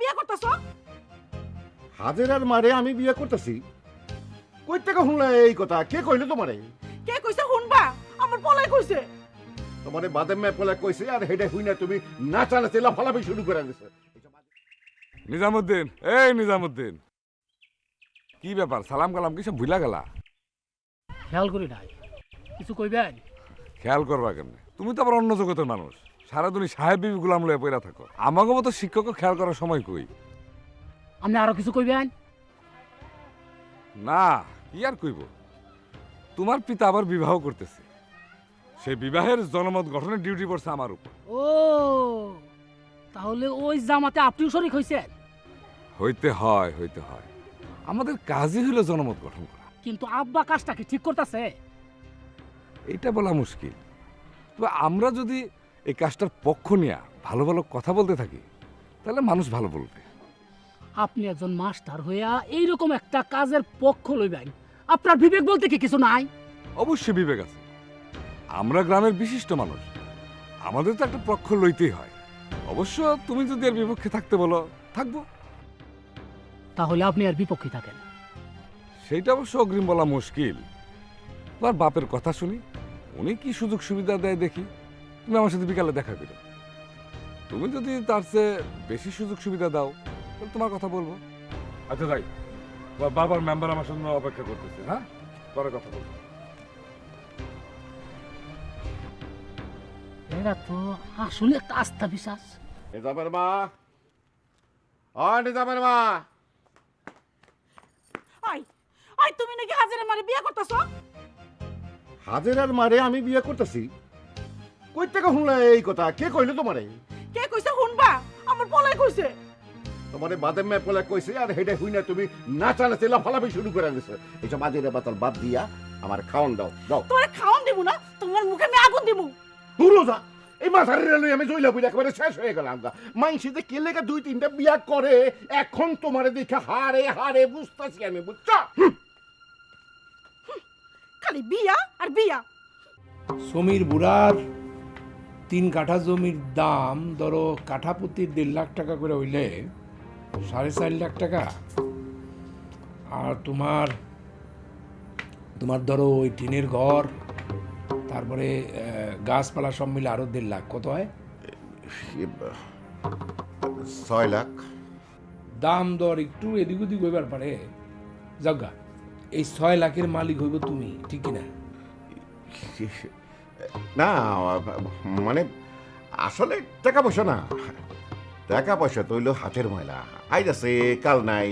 বিয়ে করতেছো? হাজেরার মারে আমি বিয়ে করতেছি? কই থেকে শুনলে এই কথা? কে কইলো তোমারে? কে কইছে শুনবা? আমার পলাই কইছে। তোমারে বাদাম মে পোলা কইছে আর হেডে হুইনা তুমি নাচা নাচে লাফালাফি শুরু করে দিছো। নিজামুদ্দিন, এই নিজামুদ্দিন, কি ব্যাপার? সালাম কালাম কি সব ভুলা গেলা? খেয়াল করি নাই, কিছু কইবেন? খেয়াল করবা কেমনে? তুমি তো আবার অন্য জগতের মানুষ, সারাদিনই সাহেব বিবি গুলাম লয়ে পইরা থাকো। আমাকে মতো শিক্ষকও খেয়াল করার সময় কই? আপনি আরো কিছু কইবেন? না, কি আর কইব? তোমার পিতা আবার বিবাহ করতেছে, সেই বিবাহের জনমত গঠনের ডিউটি পড়ছে আমার উপর। ও, তাহলে ওই জামাতে আপনিও শরীক হইছেন? হইতে হয়, হইতে হয়। আমাদের কাজই হলো জনমত গঠন করা। কিন্তু আব্বা কাজটা কি ঠিক করতেছে? এইটা বলা মুশকিল। তবে আমরা যদি এই কাজটার পক্ষ নিয়ে ভালো ভালো কথা বলতে থাকি, তাহলে মানুষ ভালো বলবে। আপনি একজন মাস্টার হইয়া এইরকম একটা কাজের পক্ষ লইবেন, আপনার বিবেক বলতে কি কিছু নাই? অবশ্যই বিবেক আছে। আমরা গ্রামের বিশিষ্ট মানুষ, আমাদের তো একটা পক্ষ লইতেই হয়। অবশ্য তুমি যদি এর বিপক্ষে থাকতে বলো, থাকবো। তাহলে আপনি আর বিপক্ষে থাকেন? সেইটা অবশ্য অগ্রিম বলা মুশকিল। তোমার বাপের কথা শুনি, উনি কি সুযোগ সুবিধা দেয় দেখি। তুমি আমার সাথে বিকালে দেখা করো। তুমি যদি তার চেয়ে বেশি সুযোগ সুবিধা দাও, তাহলে তোমার কথা বলবো। আচ্ছা যাই, বাবার মেম্বার আমার জন্য অপেক্ষা করতেছে। হ্যাঁ, পরে কথা বলবো। এরা তো আসলে একটা আস্থা বিশ্বাস। নিজামের মা, নিজামের মা, আই আই তুমি নাকি হাজেরার মারে বিয়ে করতেছো? হাজেরার মারে আমি বিয়ে করতেছি? কই থেকে শুনলে এই কথা? কে কইলো তোমারে? কে কইছে শুনবা? আমার পলাই কইছে। তোমারে বাদাম মে পোলা কইছে আর হেডে হুইনা তুমি নাচা নাচে লাফালাফি শুরু করে দিছো। এইসব আজেরা বাতাল বাদ দিয়া আমার খাওন দাও, দাও। তোরে খাওন দিব না, তোমার মুখে আমি আগুন দিব। দূর যা, এই মাথার রেলই আমি জইলা বুইলা একেবারে শেষ হয়ে গেলাম। মাইনসিতে কে লেগে দুই তিনটা বিয়া করে, এখন তোমারে দেখে হারে হারে বুঝতেছি আমি, বুঝছো? খালি বিয়া আর বিয়া। সমীর বুড়ার 3 কাঠা জমির দাম ধরো কাঠা প্রতি 1.5 লাখ টাকা করে হইলে 4.5 লাখ টাকা। আর তোমার ধরো ওই টিনের ঘর, তারপরে গাছপালা সব মিলে আরো 1.5 লাখ, কত হয়? 6 লাখ। দাম দর একটু এদিক ওদিক হইবার পারে। যাগা, এই 6 লাখের মালিক হইব তুমি, ঠিক কিনা? না মানে আসলে টাকা পয়সা না, টাকা পয়সা তো হইলো হাতের ময়লা, আইজ আছে কাল নাই।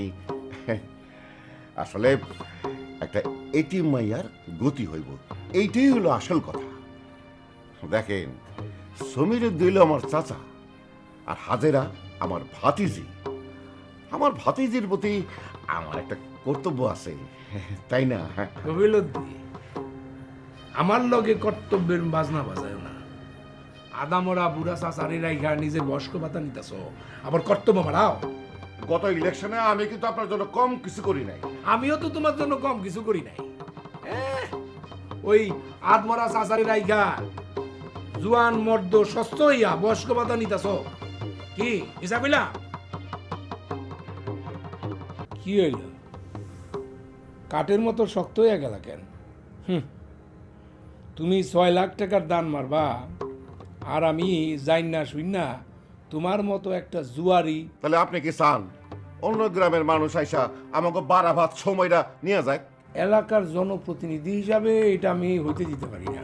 আসলে একটা এটিএম মাইয়ার গতি হইব, এইটাই হলো আসল কথা। দেখেন, সমীরের দিল আমার চাচা আর হাজেরা আমার ভাতিজি। আমার ভাতিজির প্রতি আমার একটা কর্তব্য আছে, তাই না? হইল দি, আমার লগে কর্তব্যের বাজনা বাজায় না। আদামরা বুড়া চাচারি রাইখা নিজের বয়স্ক ভাতা নিতেছ, আবার কর্তব্য বাড়াও। গত ইলেকশনে আমি কিন্তু আপনার জন্য কম কিছু করি নাই। আমিও তো তোমার জন্য কম কিছু করি নাই। ওই আদমরা চাচারি রাইখা জুয়ান মর্দ সস্ত হইয়া বয়স্ক ভাতা নিতেছ, কি হিসাব হইলা? কি হইল? কাঠের মতো শক্ত হইয়া গেলা কেন? তুমি 6 লাখ টাকার দান মারবা, আর আমি যাই না শুই না তোমার মতো একটা জুয়ারি। তাহলে আপনি কি চান অন্য গ্রামের মানুষ আইসা আমাকে 12 ভাত সময়টা নিয়ে যায়? এলাকার জনপ্রতিনিধি হিসাবে এটা আমি হইতে দিতে পারি না।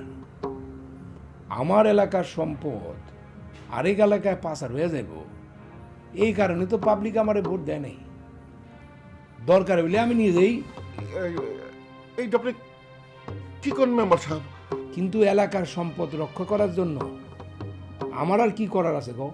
আমার এলাকার সম্পদ আরেক এলাকায় পাচার হয়ে যাব, এই কারণে তো পাবলিক আমারে ভোট দেয় নাই। দরকার হইলে আমি নিজেই। এইটা আপনি কি কোন মেম্বার সাহেব? কিন্তু এলাকার সম্পদ রক্ষা করার জন্য আমার আর কি করার আছে গো?